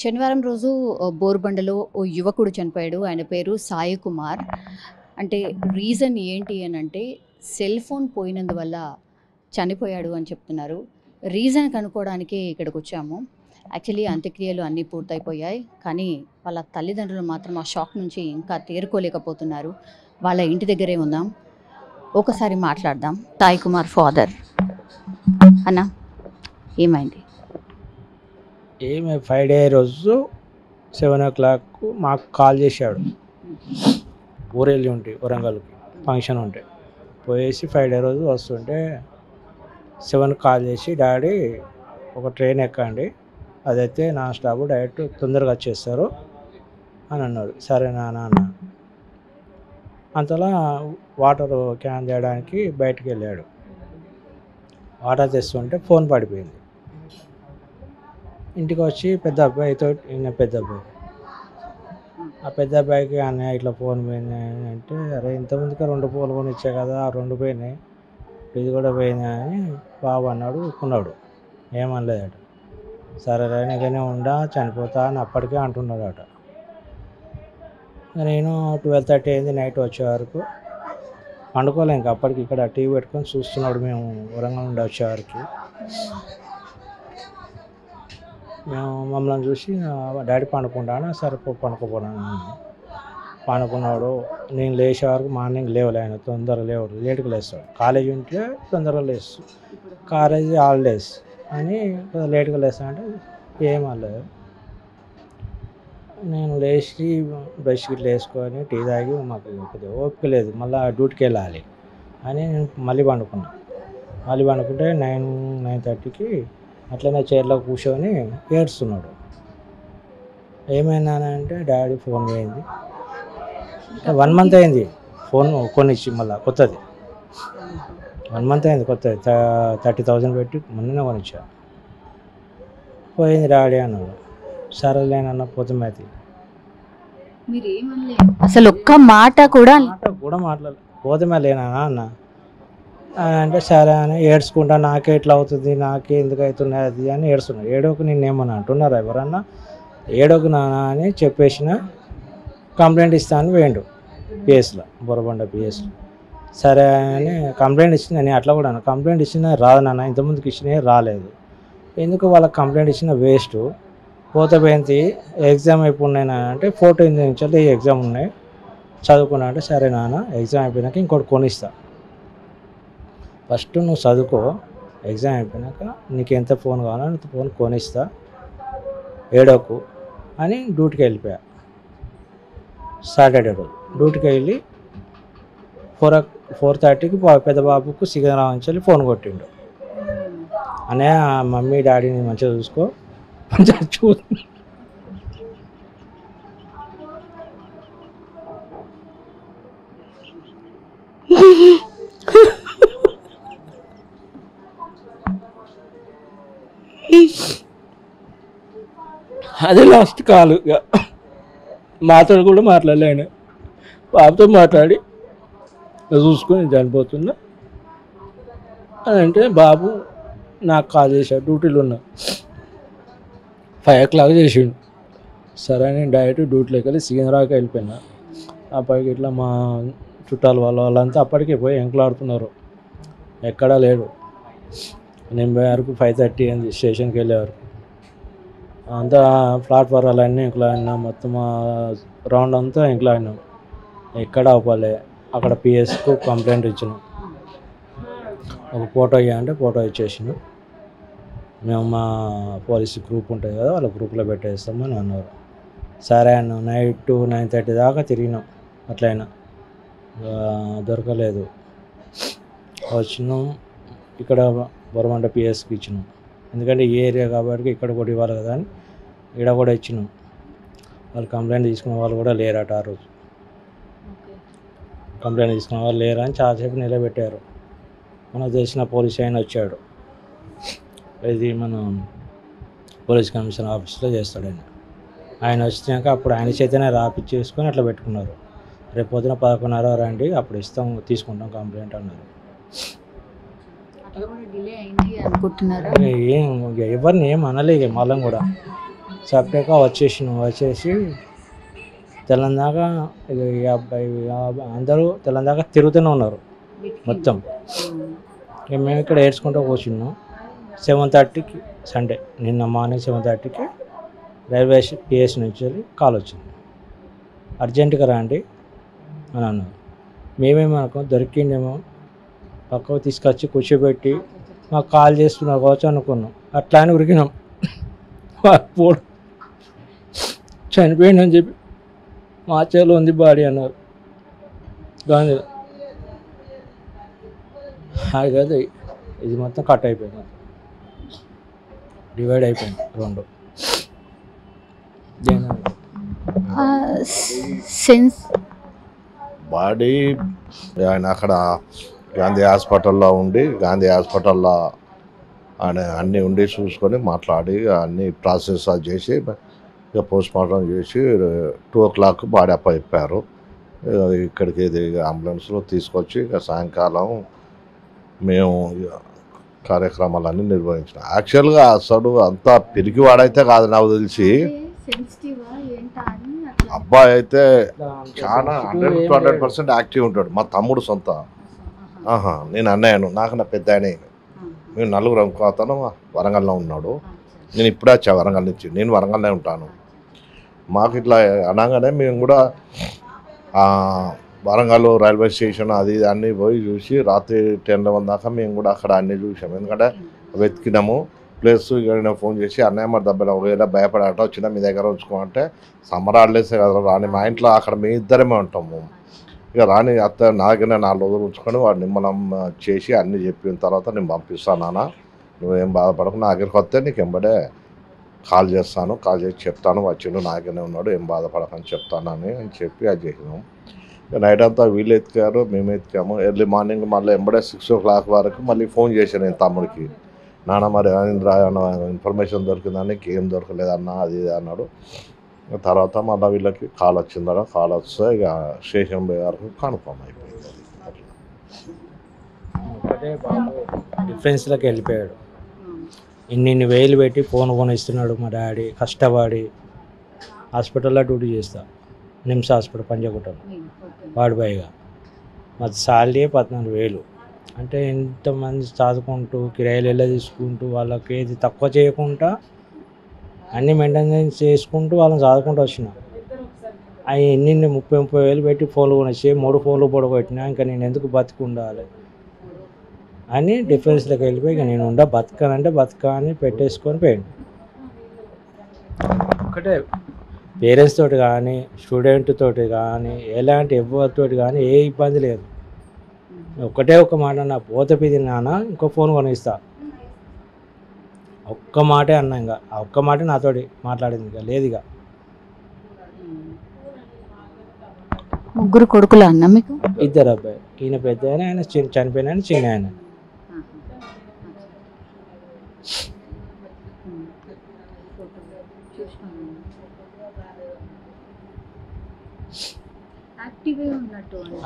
శనివారం రోజు బోరుబండలో ఓ యువకుడు చనిపోయాడు. ఆయన పేరు సాయి కుమార్. అంటే రీజన్ ఏంటి అనంటే సెల్ ఫోన్ పోయినందువల్ల చనిపోయాడు అని చెప్తున్నారు. రీజన్ కనుక్కోవడానికే ఇక్కడికొచ్చాము. యాక్చువల్లీ అంత్యక్రియలు అన్నీ పూర్తయిపోయాయి. కానీ వాళ్ళ తల్లిదండ్రులు మాత్రం ఆ షాక్ నుంచి ఇంకా తేరుకోలేకపోతున్నారు. వాళ్ళ ఇంటి దగ్గరే ఉందాం. ఒకసారి మాట్లాడదాం. సాయి కుమార్ ఫాదర్. అన్న ఏమైంది? ఏమి ఫ్రైడే రోజు 7 o'clock మాకు కాల్ చేశాడు. ఊరెళ్ళి ఉంటే వరంగల్కి ఫంక్షన్ ఉంటే పోయేసి ఫ్రైడే రోజు వస్తుంటే 7 కాల్ చేసి డాడీ ఒక ట్రైన్ ఎక్కండి, అదైతే నాన్ స్టాప్ డైరెక్ట్ తొందరగా వచ్చేస్తారు అని అన్నాడు. సరే నాన్న అన్న. అంతలా వాటర్ క్యాన్ చేయడానికి బయటికి వెళ్ళాడు. వాటర్ తెస్తుంటే ఫోన్ పడిపోయింది. ఇంటికి వచ్చి పెద్ద అబ్బాయితో పెద్ద అబ్బాయి ఆ పెద్ద అబ్బాయికి అన్నయ్య ఇట్లా ఫోన్ పోయింది అంటే, అరే ఇంతమందికి 2 ఫోన్లు కొని ఇచ్చా కదా, ఆ 2 పోయినాయి, ఇది కూడా పోయింది అని బాబు అన్నాడు. ఊరుకున్నాడు, ఏమనలేదట. సరే నీకనే ఉండా చనిపోతా అని అప్పటికే అంటున్నాడట. నేను 12:30 అయింది నైట్ వచ్చే వరకు పండుకోలే. ఇంకా అప్పటికి ఇక్కడ టీవీ పెట్టుకొని చూస్తున్నాడు. మేము వరంగల్ నుండి వచ్చేవారికి మేము మమ్మల్ని చూసి డాడీ పండుకుంటాను. సరే పండుకోపోయాను. పండుకున్నాడు. నేను లేచే వరకు మార్నింగ్ లేవలే. ఆయన తొందరగా లేవడు, లేట్గా లేస్తాడు. కాలేజీ ఉంటే తొందరగా లేస్తాడు, కాలేజీ హాలిడేస్ అని లేట్గా లేస్తా అంటే ఏమలేదు. నేను లేచి బ్రష్ గిట్ల వేసుకొని టీ తాగి మాకు కొద్దిగా ఓపిక లేదు, మళ్ళీ డ్యూటీకి వెళ్ళాలి అని నేను మళ్ళీ పండుకుంటే 9:30కి అట్లనే చైర్లో కూర్చొని ఏడుస్తున్నాడు. ఏమైందనంటే డాడీ ఫోన్ పోయింది. 1 month అయింది ఫోన్ కొనిచ్చి, మళ్ళీ కొత్తది 1 month అయింది కొత్తది. 30,000 పెట్టి మొన్ననే కొనిచ్చా. పోయింది డాడీ అన్నాడు. సరేలేనన్న పోతున్నది. అసలు ఒక్క మాట కూడా మాట్లాడలేదు. పోతుమే లేనా అన్న అంటే సరే అని ఏడ్చుకుంటా, నాకే ఇట్లా అవుతుంది, నాకే ఎందుకు అవుతున్నాయి అది అని ఏడుస్తున్నాడు. ఏడోకు నిన్నేమన్నా అంటున్నారా ఎవరన్నా? ఏడోకు నాన్న అని చెప్పేసిన. కంప్లైంట్ ఇస్తాను వేయండు పిఎస్లో, బొరబండ పిఎస్లో. సరే అని కంప్లైంట్ ఇచ్చిన. నేను అట్లా కూడా కంప్లైంట్ ఇచ్చిన రాదు నాన్న, ఇంతకుముందుకు ఇచ్చినవి రాలేదు, ఎందుకు వాళ్ళకి కంప్లైంట్ ఇచ్చిన వేస్ట్. పోతే పోయింది, ఎగ్జామ్ అయిపోయినాయి అంటే 14th నుంచి ఎగ్జామ్ ఉన్నాయి చదువుకున్నా అంటే, సరే నాన్న ఎగ్జామ్ అయిపోయినాక ఇంకోటి కొనిస్తా, ఫస్ట్ నువ్వు చదువుకో, ఎగ్జామ్ అయిపోయినాక నీకు ఎంత ఫోన్ కావాలో అంత ఫోన్ కొనిస్తా, ఏడోకు అని డ్యూటీకి వెళ్ళిపోయా. సాటర్డే రోజు డ్యూటీకి వెళ్ళి 4:30కి పెద్ద బాబుకు సికింద్రాబాద్ ఫోన్ కొట్టిండు. అనే మమ్మీ డాడీని మంచిగా చూసుకో, మంచిగా అదే లాస్ట్ కాల్. ఇక మాతో కూడా మాట్లాడలే. ఆయన బాబుతో మాట్లాడి చూసుకొని చనిపోతున్నా అని అంటే, బాబు నాకు కాల్ చేశాడు. డ్యూటీలో ఉన్నా, 5 o'clock చేసిండు. సరే నేను డైరెక్ట్ డ్యూటీలోకి వెళ్ళి సికింద్రాబాద్కి వెళ్ళిపోయినా. అప్పటికి ఇట్లా మా చుట్టాలు వాళ్ళంతా అప్పటికే పోయి ఎంకలాడుతున్నారు, ఎక్కడా లేడు. నేను పోయే వరకు 5:30 అయింది. స్టేషన్కి వెళ్ళేవారు అంతా ప్లాట్ఫారాలన్నీ ఎంకలాడినా, మొత్తం రౌండ్ అంతా ఎంకలాడినాం, ఎక్కడ అవ్వలే. అక్కడ పిఎస్కు కంప్లైంట్ ఇచ్చినాం. ఒక ఫోటో ఇవ్వంటే ఫోటో ఇచ్చేసినాం. మేము మా పోలీసు గ్రూప్ ఉంటుంది కదా, వాళ్ళ గ్రూప్లో పెట్టేస్తామని అన్నారు. సరే అన్న. నైట్ 9:30 దాకా తిరిగినాం. అట్లయినా దొరకలేదు. వచ్చినాం ఇక్కడ బొరమండ పిఎస్కి ఇచ్చినాం, ఎందుకంటే ఈ ఏరియా కాబట్టి ఇక్కడ కూడా ఇవ్వాలి కదా అని ఇక్కడ కూడా ఇచ్చినాం. వాళ్ళు కంప్లైంట్ తీసుకున్న వాళ్ళు కూడా లేరట. ఆ రోజు కంప్లైంట్ తీసుకున్న వాళ్ళు లేరా అని చాలాసేపు నిలబెట్టారు. మనకు తెలిసిన పోలీస్ ఆయన వచ్చాడు. ఇది మన పోలీస్ కమిషనర్ ఆఫీస్లో చేస్తాడు ఆయన వచ్చినాక అప్పుడు ఆయన చేతనే రాపిచ్చేసుకొని అట్లా పెట్టుకున్నారు. రేపు పొద్దున 11:30 రండి, అప్పుడు తీసుకుంటాం కంప్లైంట్ అన్నారు. డిలే అయింది అనుకుంటున్నారా? ఏం ఎవరిని ఏం అనలే. మళ్ళీ కూడా సపరేట్గా వచ్చేసి తెలంగాణ ఇక ఈ అబ్బాయి అందరూ తెలంగాణ తిరుగుతూనే ఉన్నారు మొత్తం. ఇక మేము ఇక్కడ ఏడ్చుకుంటూ కూర్చున్నాం. 7:30కి సండే నిన్న మార్నింగ్ 7:30కి రైల్వే పిఎస్ నుంచి వెళ్ళి కాల్ వచ్చింది, అర్జెంటుగా రండి అని అన్నారు. మేమేమనుకో దొరికిందేమో పక్కకు తీసుకొచ్చి కూర్చోబెట్టి మాకు కాల్ చేస్తున్నారు కావచ్చు అనుకున్నాం. అట్లా అని ఉరికినాం. పోడు చనిపోయిందని చెప్పి మా చేలో ఉంది బాడీ అన్నారు. గాంధీ అది కదా, ఇది మొత్తం కట్ అయిపోయింది, డివైడ్ అయిపోయింది రెండు. సెన్స్ బాడీ ఆయన అక్కడ గాంధీ హాస్పిటల్లో ఉండి ఆయన అన్నీ ఉండి చూసుకొని మాట్లాడి అన్నీ ప్రాసెస్ అది చేసి ఇక పోస్ట్ మార్టం చేసి 2 o'clock బాడీ అప్పచెప్పారు. ఇక్కడికి ఇది అంబులెన్స్లో తీసుకొచ్చి ఇక సాయంకాలం మేము కార్యక్రమాలన్నీ నిర్వహించినాం. యాక్చువల్గా అసలు అంతా పిరికివాడైతే కాదు నాకు తెలిసి. అబ్బాయి అయితే చాలా 100% యాక్టివ్ ఉంటాడు. మా తమ్ముడు సొంత. నేను అన్నయ్యను, నాకన్నా పెద్ద ఆయన. మేము 4 ఇంకో అతను వరంగల్లో ఉన్నాడు. నేను ఇప్పుడే వచ్చా వరంగల్ నుంచి. నేను వరంగల్నే ఉంటాను. మాకు ఇట్లా అనగానే మేము కూడా వరంగల్ రైల్వే స్టేషన్ అది అన్నీ పోయి చూసి రాత్రి 10-11 దాకా మేము కూడా అక్కడ అన్నీ చూసాము. ఎందుకంటే వెతికినాము ప్లేస్. ఇక నేను ఫోన్ చేసి అన్నయ్య మరి దెబ్బలు ఒకవేళ భయపడట వచ్చినా మీ దగ్గర ఉంచుకోమంటే సమ్మర్ హాలిడేసే కదా రాని, మా ఇంట్లో అక్కడ మేము ఇద్దరమే ఉంటాము. ఇక రాని అత్త నాకనే 4 రోజులు ఉంచుకొని వాడు నిమ్మలం చేసి అన్నీ చెప్పిన తర్వాత నేను పంపిస్తాను నాన్న, నువ్వేం బాధపడకు, నా దగ్గరికి వస్తే నీకు ఎంబడే కాల్ చేస్తాను, కాల్ చేసి చెప్తాను వచ్చిండు నాకనే ఉన్నాడు ఏం బాధపడకని చెప్తానని చెప్పి అది చేసినాం. ఇక నైట్ అంతా వీళ్ళు ఎత్తికారు, మేము ఎత్తికాము. ఎర్లీ మార్నింగ్ మళ్ళీ ఎంబడే 6 o'clock వరకు మళ్ళీ ఫోన్ చేశాను నేను తమ్ముడికి. నాన్న మరి ఇన్ఫర్మేషన్ దొరికిందని, ఏం దొరకలేదన్నా అది ఇది అన్నాడు. తర్వాత మళ్ళీ వీళ్ళకి కాల్ వచ్చిందా, కాల్ వస్తే ఇక స్టేషన్ పోయే వరకు కన్ఫర్మ్ అయిపోయింది. ఒకటే బాబు డిఫెన్స్లోకి వెళ్ళిపోయాడు. ఇన్ని వేలు పెట్టి ఫోన్ కొనిస్తున్నాడు మా డాడీ, కష్టపడి హాస్పిటల్లో డ్యూటీ చేస్తా, నిమ్స్ హాస్పిటల్ పంజగుట్టలో. వాడు పైగా మాది సాలరీ 14,000. అంటే ఎంతమంది చదువుకుంటూ కిరాయిలు ఎలా తీసుకుంటూ వాళ్ళకి ఏది తక్కువ చేయకుండా అన్నీ మెయింటెనెన్స్ చేసుకుంటూ వాళ్ళని చదువుకుంటూ వచ్చిన. అవి ఎన్ని 30,000 పెట్టి ఫోన్లు కొనేసి 3 ఫోన్లు పొడగొట్టినా ఇంకా నేను ఎందుకు బతికుండాలి అని డిఫెన్స్లోకి వెళ్ళిపోయి ఇక నేను బతకనంటే బతక అని పెట్టేసుకొని పోయాను. ఒకటే పేరెంట్స్ తోటి కానీ స్టూడెంట్ తోటి కానీ ఎలాంటి ఎవరితోటి కానీ ఏ ఇబ్బంది లేదు. ఒకటే ఒక మాట, నా పోతపిది నాన్న ఇంకో ఫోన్ కొనిస్తా, ఒక్క మాటే అన్నా. ఇంకా ఆ ఒక్క మాట నాతోటి మాట్లాడింది, ఇక లేదు. ఇక 3 కొడుకులా అన్న మీకు? 2 అబ్బాయి. ఈయన పెద్ద ఆయన, ఆయన చనిపోయిన ఆయన చిన్న ఆయన.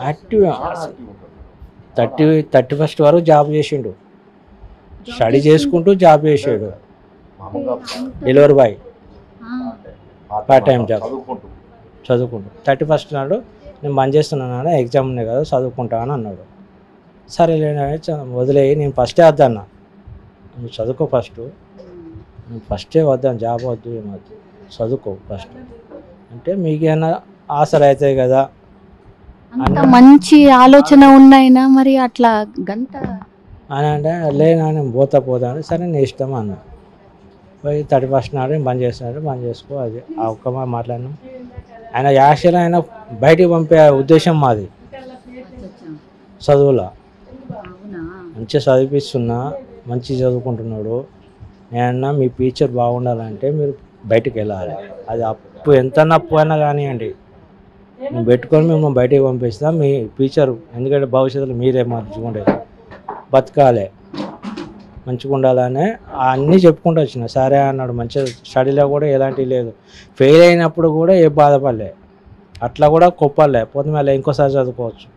యాక్టివ్ 31st వరకు జాబ్ చేసిండు, స్టడీ చేసుకుంటూ జాబ్ చేసాడు. Delivery boy part time job చదువుకుంటూ. 31st నాడు నేను బంద్ చేస్తున్నాను, ఎగ్జామ్ ఉన్నాయి కదా చదువుకుంటా అని అన్నాడు. సరే వదిలేయి, నేను ఫస్టే వద్దన్నా, నువ్వు చదువుకో ఫస్ట్, నువ్వు ఫస్టే వద్దాను, జాబ్ వద్దు ఏమొద్దు, చదువుకో ఫస్ట్ అంటే మీకేమైనా ఆసర అవుతాయి కదా. అంత మంచి ఆలోచన ఉన్నాయినా మరి అట్లా గంట అని అంటే లేనా నేను పోతా అని, సరే నీ ఇష్టం అన్న. పోయి 31st నాడు నేను బంద్ చేస్తున్నాడు, బంద్ చేసుకో అది ఆ ఒక్క మాట్లాడినాం. ఆయన యాక్చువల్గా ఆయన బయటికి పంపే ఉద్దేశం మాది. చదువులో మంచిగా చదివిస్తున్నా, మంచిగా చదువుకుంటున్నాడు. నేనన్నా మీ ఫ్యూచర్ బాగుండాలంటే మీరు బయటికి వెళ్ళాలి, అది అప్పు ఎంత అప్పు అయినా కానివ్వండి మేము పెట్టుకొని మేము బయటికి పంపిస్తాం మీ ఫ్యూచర్, ఎందుకంటే భవిష్యత్తులో మీరే మంచిగా బతకాలి, మంచిగా ఉండాలని అన్నీ చెప్పుకుంటూ వచ్చిన. సరే అన్నాడు. మంచిగా స్టడీలో కూడా ఎలాంటివి లేదు, ఫెయిల్ అయినప్పుడు కూడా ఏ బాధపడలే, అట్లా కూడా కొప్పలే, పోతే మళ్ళీ ఇంకోసారి చదువుకోవచ్చు,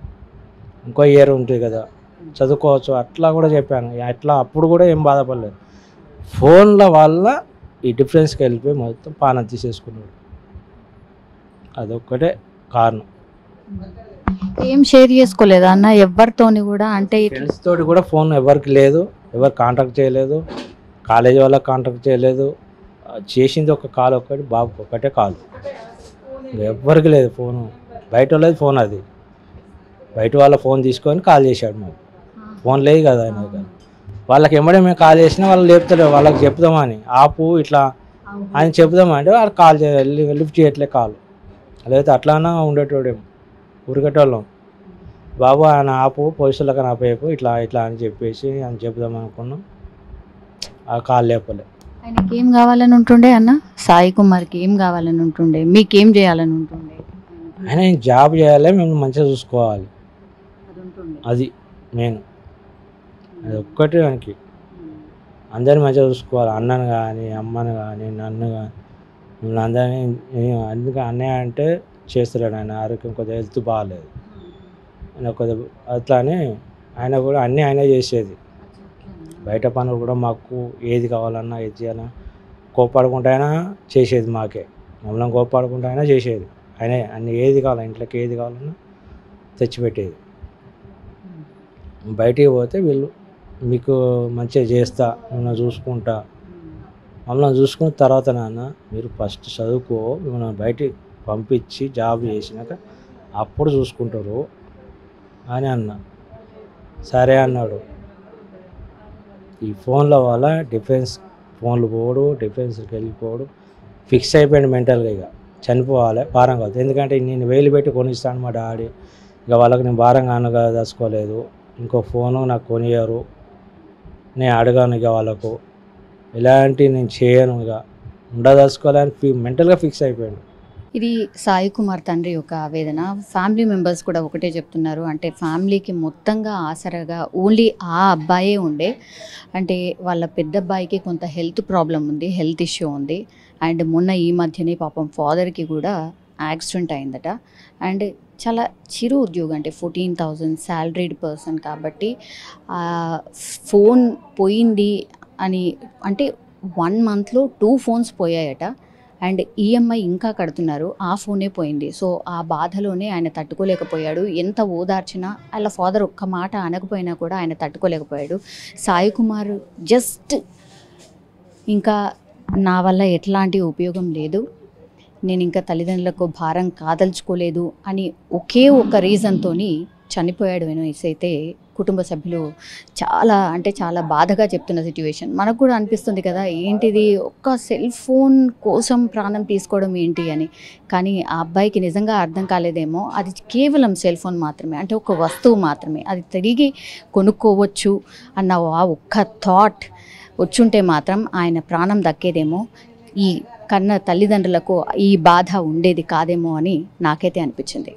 ఇంకో ఇయర్ ఉంటుంది కదా చదువుకోవచ్చు, అట్లా కూడా చెప్పాను. అట్లా అప్పుడు కూడా ఏం బాధపడలేదు. ఫోన్ల వల్ల ఈ డిఫరెన్స్కి వెళ్ళిపోయి మొత్తం పానం తీసేసుకున్నాడు. అదొక్కటే కారణం. ఏం షేర్ చేసుకోలేదా అన్న ఎవరితోని కూడా? అంటే ఫ్రెండ్స్ తోటి కూడా ఫోన్ ఎవరికి లేదు, ఎవరు కాంటాక్ట్ చేయలేదు, కాలేజీ వాళ్ళకి కాంటాక్ట్ చేయలేదు. చేసింది ఒక కాల్ ఒక్కటి, బాబుకి ఒక్కటే కాల్, ఎవరికి లేదు ఫోను. బయట వాళ్ళది ఫోన్, అది బయట వాళ్ళ ఫోన్ తీసుకొని కాల్ చేశాడు. మాకు ఫోన్ లేదు కదా ఆయన దగ్గర. వాళ్ళకి ఎమ్మడే మేము కాల్ చేసినా వాళ్ళు లేపుతారు, వాళ్ళకి చెప్దామని ఆపు ఇట్లా అని చెప్దామంటే వాళ్ళు కాల్ లిఫ్ట్ చేయట్లే కాల్. లేకపోతే అట్లానా ఉండేటోడేమో, ఉరికటోళ్ళం. బాబు ఆయన ఆపు, పోలీసులకు ఆపేపు ఇట్లా ఇట్లా అని చెప్పేసి అని చెప్దాం అనుకున్నాం. ఆ కాల్ లేపలే. ఆయనకి ఏం కావాలని ఉంటుండే అన్న? సాయి కుమార్కి ఏం కావాలని ఉంటుండే? మీకేం చేయాలని ఉంటుండే? ఆయన జాబ్ చేయాలి, మేము మంచిగా చూసుకోవాలి, అది మెయిన్. అది ఒక్కటి ఆయనకి. అందరిని మంచిగా చూసుకోవాలి, అన్నను కానీ అమ్మను కానీ నన్ను కానీ మిమ్మల్ని అందరినీ. అందుకే అన్నయ్య అంటే చేస్తున్నాడు. ఆయన ఆరోగ్యం కొద్దిగా హెల్త్ బాగాలేదు, ఆయన కొద్దిగా అట్లా అని ఆయన కూడా అన్నీ ఆయనే చేసేది. బయట పనులు కూడా మాకు ఏది కావాలన్నా ఏది చేయాలన్నా కోపాడుకుంటూ అయినా చేసేది, మాకే మమ్మల్ని కోపాడుకుంటూ అయినా చేసేది. ఆయనే అన్ని ఏది కావాలి, ఇంట్లోకి ఏది కావాలన్నా తెచ్చిపెట్టేది. బయటికి పోతే వీళ్ళు మీకు మంచిగా చేస్తా, మిమ్మల్ని చూసుకుంటా, మమ్మల్ని చూసుకున్న తర్వాత నాన్న మీరు ఫస్ట్ చదువుకో, మిమ్మల్ని బయటికి పంపించి జాబ్ చేసినాక అప్పుడు చూసుకుంటారు అని అన్నా. సరే అన్నాడు. ఈ ఫోన్ల వల్ల డిఫెన్స్ ఫోన్లు పోడు, డిఫెన్స్కి వెళ్ళిపోడు, ఫిక్స్ అయిపోయాడు మెంటల్గా. ఇక చనిపోవాలి, భారం కాదు. ఎందుకంటే నేను వేలు పెట్టి కొనిస్తాను మా డాడీ, ఇక వాళ్ళకి నేను భారంగా అనగదలుచుకోలేదు. ఇంకో ఫోను నాకు కొనియరు, నేను అడగాను ఇక వాళ్ళకు, ఇలాంటి నేను చేయను, ఇక ఉండదలుచుకోవాలని మెంటల్గా ఫిక్స్ అయిపోయాడు. ఇది సాయి కుమార్ తండ్రి యొక్క ఆవేదన. ఫ్యామిలీ మెంబర్స్ కూడా ఒకటే చెప్తున్నారు. అంటే ఫ్యామిలీకి మొత్తంగా ఆసరాగా ఓన్లీ ఆ అబ్బాయే ఉండే. అంటే వాళ్ళ పెద్ద అబ్బాయికి కొంత హెల్త్ ప్రాబ్లం ఉంది, హెల్త్ ఇష్యూ ఉంది. అండ్ మొన్న ఈ మధ్యనే పాపం ఫాదర్కి కూడా యాక్సిడెంట్ అయిందట. అండ్ చాలా చిరు ఉద్యోగం, అంటే 14,000 శాలరీడ్ పర్సన్ కాబట్టి ఫోన్ పోయింది అని అంటే 1 monthలో 2 phones పోయాయట. అండ్ ఈఎంఐ ఇంకా కడుతున్నారు, ఆ ఫోనే పోయింది. సో ఆ బాధలోనే ఆయన తట్టుకోలేకపోయాడు. ఎంత ఓదార్చినా వాళ్ళ ఫాదర్ ఒక్క మాట అనకపోయినా కూడా ఆయన తట్టుకోలేకపోయాడు. సాయి కుమార్ జస్ట్ ఇంకా నా వల్ల ఎట్లాంటి ఉపయోగం లేదు, నేను ఇంకా తల్లిదండ్రులకు భారం కాదలుచుకోలేదు అని ఒకే ఒక రీజన్తో చనిపోయాడు అనేసి అయితే కుటుంబ సభ్యులు చాలా అంటే చాలా బాధగా చెప్తున్న సిట్యువేషన్. మనకు కూడా అనిపిస్తుంది కదా, ఏంటిది ఒక్క సెల్ ఫోన్ కోసం ప్రాణం తీసుకోవడం ఏంటి అని. కానీ ఆ అబ్బాయికి నిజంగా అర్థం కాలేదేమో, అది కేవలం సెల్ ఫోన్ మాత్రమే, అంటే ఒక వస్తువు మాత్రమే, అది తిరిగి కొనుక్కోవచ్చు అన్న ఆ ఒక్క థాట్ వచ్చుంటే మాత్రం ఆయన ప్రాణం దక్కేదేమో, ఈ కన్న తల్లిదండ్రులకు ఈ బాధ ఉండేది కాదేమో అని నాకైతే అనిపించింది.